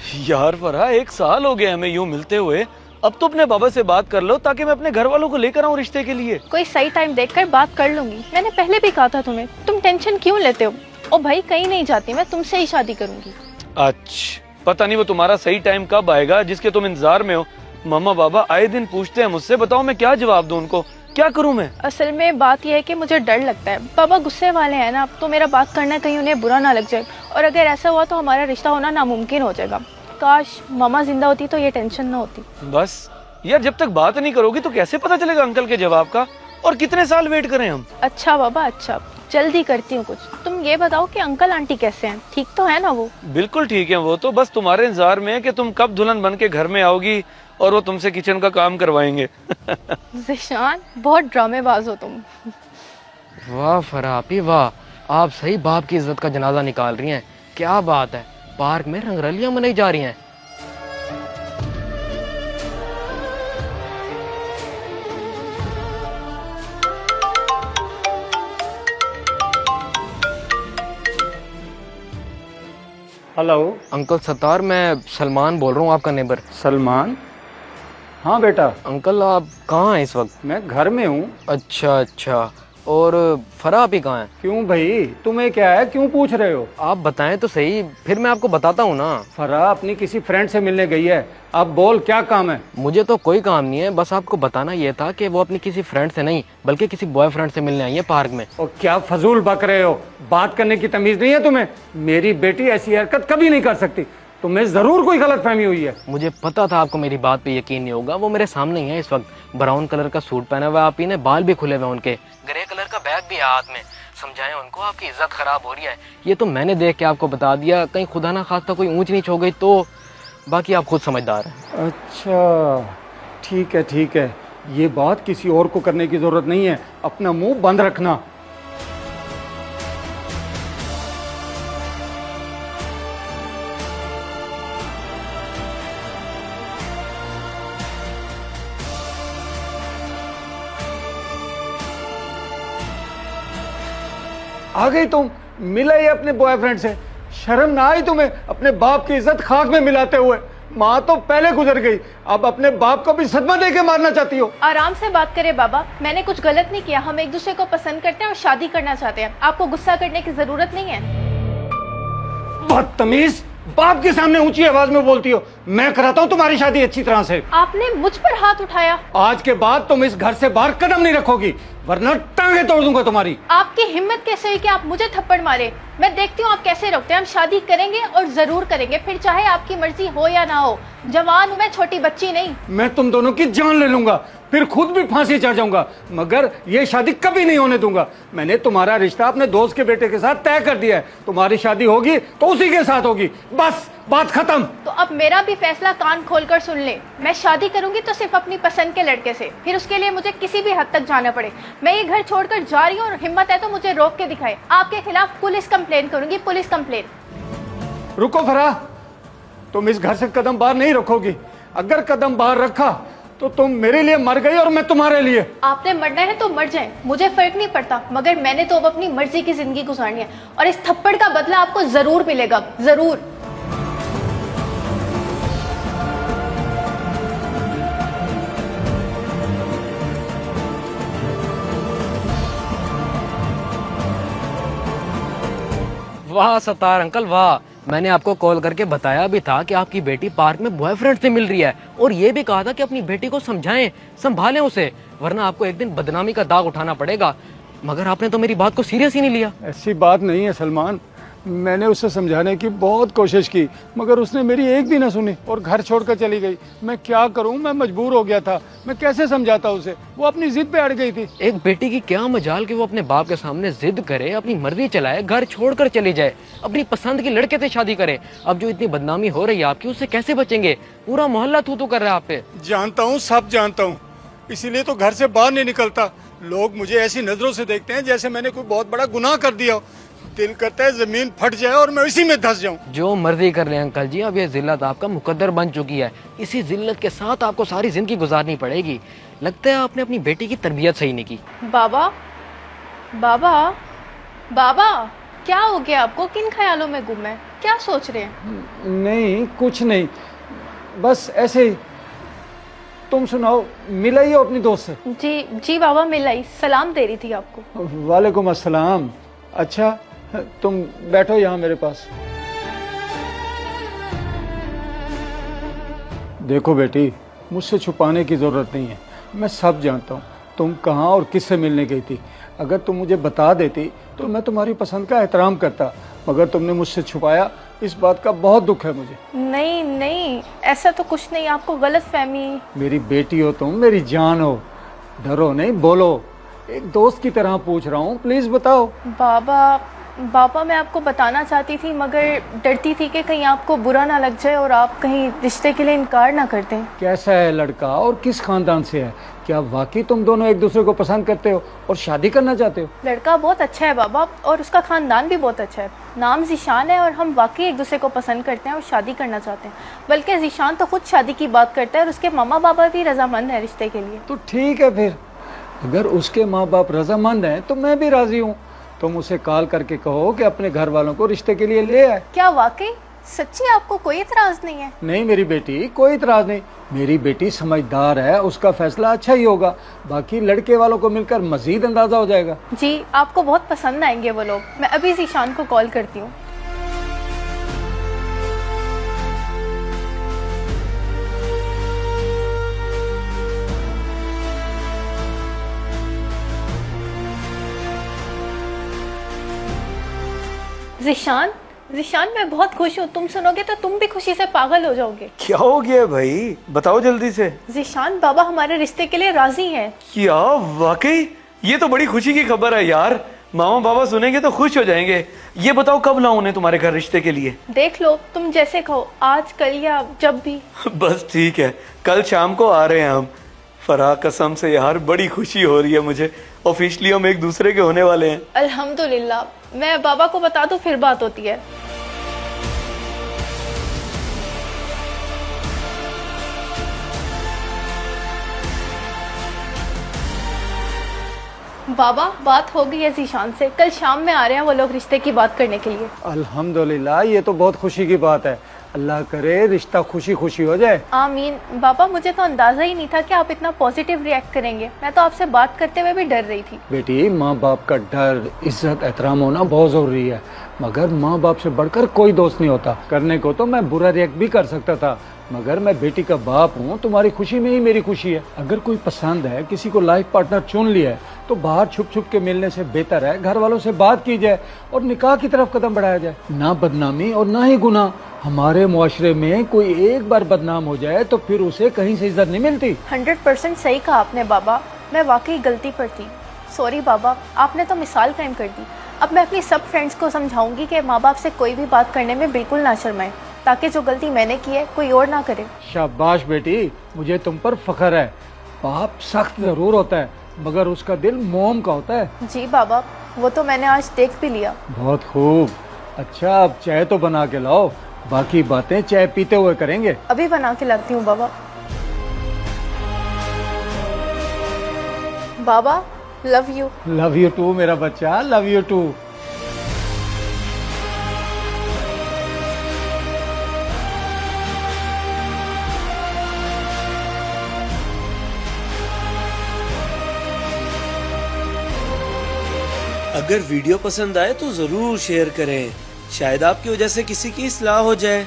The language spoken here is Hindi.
यार फरहा, 1 साल हो गया हमें यूं मिलते हुए। अब तो अपने बाबा से बात कर लो ताकि मैं अपने घर वालों को लेकर आऊं रिश्ते के लिए। कोई सही टाइम देखकर बात कर लूंगी। मैंने पहले भी कहा था तुम्हें, तुम टेंशन क्यों लेते हो? ओ भाई, कहीं नहीं जाती, मैं तुमसे ही शादी करूंगी। अच्छा, पता नहीं वो तुम्हारा सही टाइम कब आएगा जिसके तुम इंतजार में हो। मम्मा बाबा आए दिन पूछते हैं मुझसे, बताओ मैं क्या जवाब दूं उनको, क्या करूं मैं? असल में बात यह है कि मुझे डर लगता है। बाबा गुस्से वाले हैं ना, तो मेरा बात करना कहीं उन्हें बुरा ना लग जाए, और अगर ऐसा हुआ तो हमारा रिश्ता होना नामुमकिन हो जाएगा। काश मामा जिंदा होती तो ये टेंशन ना होती। बस यार, जब तक बात नहीं करोगी तो कैसे पता चलेगा अंकल के जवाब का? और कितने साल वेट करें हम? अच्छा बाबा, अच्छा, जल्दी करती हूँ कुछ। तुम ये बताओ कि अंकल आंटी कैसे हैं? ठीक तो है ना वो? बिल्कुल ठीक है वो तो, बस तुम्हारे इंतजार में है कि तुम कब दुल्हन बन के घर में आओगी और वो तुमसे किचन का काम करवाएंगे। ज़िशान, बहुत ड्रामेबाज हो तुम। वाह फरापी वाह, आप सही बाप की इज्जत का जनाजा निकाल रही हैं। क्या बात है, पार्क में रंगरलियां मनाई जा रही हैं। हेलो। अंकल सत्तार, मैं सलमान बोल रहा हूँ, आपका नेबर। सलमान? हाँ बेटा। अंकल आप कहाँ हैं इस वक्त? मैं घर में हूँ। अच्छा अच्छा, और फरा आप ही कहाँ हैं? क्यों भाई, तुम्हें क्या है, क्यों पूछ रहे हो? आप बताएं तो सही, फिर मैं आपको बताता हूँ ना। फरा अपनी किसी फ्रेंड से मिलने गई है। अब बोल, क्या काम है? मुझे तो कोई काम नहीं है, बस आपको बताना ये था कि वो अपनी किसी फ्रेंड से नहीं बल्कि किसी बॉयफ्रेंड से मिलने आई है पार्क में। और क्या फजूल बक रहे हो? बात करने की तमीज नहीं है तुम्हें? मेरी बेटी ऐसी हरकत कभी नहीं कर सकती। तुम्हें जरूर कोई गलतफहमी हुई है। मुझे पता था आपको मेरी बात पे यकीन नहीं होगा। वो मेरे सामने ही है इस वक्त। ब्राउन कलर का सूट पहना हुआ है आप ही ने, बाल भी खुले हुए हैं उनके, ग्रे कलर का बैग भी है हाथ में। समझाएं उनको, आपकी इज्जत खराब हो रही है। ये तो मैंने देख के आपको बता दिया, कहीं खुदा ना खास्ता कोई ऊंच नीच हो गई तो। बाकी आप खुद समझदार हैं। अच्छा ठीक है ठीक है, ये बात किसी और को करने की जरूरत नहीं है। अपना मुंह बंद रखना। आ गई तुम, मिला ही अपने बॉयफ्रेंड से। शर्म ना आई तुम्हें अपने बाप की इज्जत खाक में मिलाते हुए? माँ तो पहले गुजर गई, अब अपने बाप को भी सदमा दे के मारना चाहती हो? आराम से बात करे बाबा, मैंने कुछ गलत नहीं किया। हम एक दूसरे को पसंद करते हैं और शादी करना चाहते हैं। आपको गुस्सा करने की जरूरत नहीं है। बदतमीज, बाप के सामने ऊंची आवाज में बोलती हो। मैं कराता हूँ तुम्हारी शादी अच्छी तरह से। आपने मुझ पर हाथ उठाया। आज के बाद तुम इस घर से बाहर कदम नहीं रखोगी, वरना टांगे तोड़ दूंगा तुम्हारी। आपकी हिम्मत कैसे हुई कि आप मुझे थप्पड़ मारे? मैं देखती हूँ आप कैसे रोकते हैं। हम शादी करेंगे और जरूर करेंगे, फिर चाहे आपकी मर्जी हो या ना हो। जवान हूँ मैं, छोटी बच्ची नहीं। मैं तुम दोनों की जान ले लूंगा, फिर खुद भी फांसी चढ़ जाऊंगा, मगर ये शादी कभी नहीं होने दूंगा। मैंने तुम्हारा रिश्ता अपने दोस्त के बेटे के साथ तय कर दिया है। तुम्हारी शादी होगी तो उसी के साथ होगी, बस बात खत्म। तो अब मेरा भी फैसला कान खोलकर सुन ले। मैं शादी करूंगी तो सिर्फ अपनी पसंद के लड़के से, फिर उसके लिए मुझे किसी भी हद तक जाना पड़े। मैं ये घर छोड़कर जा रही हूँ और हिम्मत है तो मुझे रोक के दिखाए। आपके खिलाफ पुलिस कंप्लेन करूंगी, पुलिस कंप्लेन। रुको फराह, तुम इस घर से कदम बाहर नहीं रखोगी। अगर कदम बाहर रखा तो तुम मेरे लिए मर गई और मैं तुम्हारे लिए। आपने मरना है तो मर जाए, मुझे फर्क नहीं पड़ता, मगर मैंने तो अब अपनी मर्जी की जिंदगी गुजारनी है और इस थप्पड़ का बदला आपको जरूर मिलेगा, जरूर। वाह सत्तार अंकल वाह, मैंने आपको कॉल करके बताया भी था कि आपकी बेटी पार्क में बॉयफ्रेंड से मिल रही है, और ये भी कहा था कि अपनी बेटी को समझाएं, संभालें उसे, वरना आपको एक दिन बदनामी का दाग उठाना पड़ेगा। मगर आपने तो मेरी बात को सीरियस ही नहीं लिया। ऐसी बात नहीं है सलमान, मैंने उसे समझाने की बहुत कोशिश की, मगर उसने मेरी एक भी ना सुनी और घर छोड़कर चली गई। मैं क्या करूं, मैं मजबूर हो गया था। मैं कैसे समझाता उसे, वो अपनी जिद पे अड़ गई थी। एक बेटी की क्या मजाल कि वो अपने बाप के सामने जिद करे, अपनी मर्जी चलाए, घर छोड़कर चली जाए, अपनी पसंद के लड़के से शादी करे। अब जो इतनी बदनामी हो रही है आपकी, उससे कैसे बचेंगे? पूरा मोहल्ला तू कर रहा है आप पे। जानता हूँ, सब जानता हूँ, इसीलिए तो घर से बाहर नहीं निकलता। लोग मुझे ऐसी नजरों से देखते हैं जैसे मैंने कोई बहुत बड़ा गुनाह कर दिया हो। दिल करता है जमीन फट जाए और मैं इसी में धंस जाऊं। जो मर्जी कर ले अंकल जी, अब ये जिल्लत आपका मुकद्दर बन चुकी है। इसी जिल्लत के साथ आपको सारी जिंदगी गुजारनी पड़ेगी। लगता है आपने अपनी बेटी की तरबियत सही नहीं की। बाबा, बाबा, बाबा, क्या हो गया आपको? किन ख्यालों में गुम है? क्या सोच रहे हैं? नहीं कुछ नहीं, बस ऐसे ही। तुम सुनाओ, मिला ही हो अपनी दोस्त से? जी जी बाबा, मिलाई, सलाम दे रही थी आपको। वालेकुम अस्सलाम। अच्छा तुम बैठो यहाँ मेरे पास। देखो बेटी, मुझसे छुपाने की ज़रूरत नहीं है, मैं सब जानता हूँ तुम कहाँ और किससे मिलने गई थी। अगर तुम मुझे बता देती तो मैं तुम्हारी पसंद का एहतराम करता, मगर तुमने मुझसे छुपाया, इस बात का बहुत दुख है मुझे। नहीं नहीं, ऐसा तो कुछ नहीं, आपको गलत फहमी। मेरी बेटी हो तुम, मेरी जान हो, डरो नहीं, बोलो। एक दोस्त की तरह पूछ रहा हूँ, प्लीज़ बताओ। बाबा मैं आपको बताना चाहती थी, मगर डरती थी कि कहीं आपको बुरा ना लग जाए और आप कहीं रिश्ते के लिए इनकार ना कर दें। कैसा है लड़का और किस खानदान से है? क्या वाकई तुम दोनों एक दूसरे को पसंद करते हो और शादी करना चाहते हो? लड़का बहुत अच्छा है बाबा, और उसका खानदान भी बहुत अच्छा है। नाम जीशान है और हम वाकई एक दूसरे को पसंद करते हैं और शादी करना चाहते हैं। बल्कि जीशान तो खुद शादी की बात करता है और उसके मामा बाबा भी रजामंद है रिश्ते के लिए। तो ठीक है फिर, अगर उसके माँ बाप रजामंद हैं तो मैं भी राजी हूँ। तुम उसे कॉल करके कहो कि अपने घर वालों को रिश्ते के लिए ले आए। क्या वाकई सच्ची आपको कोई इतराज नहीं है? नहीं मेरी बेटी, कोई इतराज नहीं। मेरी बेटी समझदार है, उसका फैसला अच्छा ही होगा। बाकी लड़के वालों को मिलकर मजीद अंदाजा हो जाएगा। जी आपको बहुत पसंद आएंगे वो लोग। मैं अभी जीशान को कॉल करती हूँ। जीशान, जीशान मैं बहुत खुश हूँ। तुम सुनोगे तो तुम भी खुशी से पागल हो जाओगे। क्या हो गया भाई, बताओ जल्दी से। जीशान, बाबा हमारे रिश्ते के लिए राजी हैं। क्या वाकई? ये तो बड़ी खुशी की खबर है यार। मामा बाबा सुनेंगे तो खुश हो जाएंगे। ये बताओ कब लाऊं उन्हें तुम्हारे घर रिश्ते के लिए? देख लो, तुम जैसे कहो, आज कल या जब भी। बस ठीक है, कल शाम को आ रहे हैं हम। फराह, कसम से यार बड़ी खुशी हो रही है मुझे। ऑफिशियली हम एक दूसरे के होने वाले हैं। अल्हम्दुलिल्लाह। मैं बाबा को बता दूं फिर बात होती है। बाबा बात हो गई है जीशान से, कल शाम में आ रहे हैं वो लोग रिश्ते की बात करने के लिए। अल्हम्दुलिल्लाह, ये तो बहुत खुशी की बात है। अल्लाह करे रिश्ता खुशी खुशी हो जाए। आमीन। बाबा मुझे तो अंदाजा ही नहीं था कि आप इतना पॉजिटिव रिएक्ट करेंगे। मैं तो आपसे बात करते हुए भी डर रही थी। बेटी, माँ बाप का डर, इज्जत, एहतराम होना बहुत जरूरी है, मगर माँ बाप से बढ़कर कोई दोस्त नहीं होता। करने को तो मैं बुरा रिएक्ट भी कर सकता था, मगर मैं बेटी का बाप हूँ। तुम्हारी खुशी में ही मेरी खुशी है। अगर कोई पसंद है, किसी को लाइफ पार्टनर चुन लिया है, तो बाहर छुप छुप के मिलने से बेहतर है घर वालों से बात की जाए और निकाह की तरफ कदम बढ़ाया जाए। ना बदनामी और ना ही गुनाह। हमारे मुआशरे में कोई एक बार बदनाम हो जाए तो फिर उसे कहीं से इज्जत नहीं मिलती। 100% सही कहा आपने बाबा। मैं वाकई गलती पर थी। सॉरी बाबा, आपने तो मिसाल कायम कर दी। अब मैं अपनी सब फ्रेंड्स को समझाऊंगी कि माँ बाप से कोई भी बात करने में बिल्कुल ना शर्माएं, ताकि जो गलती मैंने की है कोई और ना करे। शाबाश बेटी, मुझे तुम पर फख्र है। बाप सख्त जरूर होता है, मगर उसका दिल मोम का होता है। जी बाबा, वो तो मैंने आज देख भी लिया। बहुत खूब। अच्छा अब चाय तो बना के लाओ, बाकी बातें चाय पीते हुए करेंगे। अभी बना के लाती हूँ बाबा। बाबा love you. Love you too मेरा बच्चा, लव यू टू। अगर वीडियो पसंद आए तो जरूर शेयर करें। शायद आपकी वजह से किसी की इस्लाह हो जाए।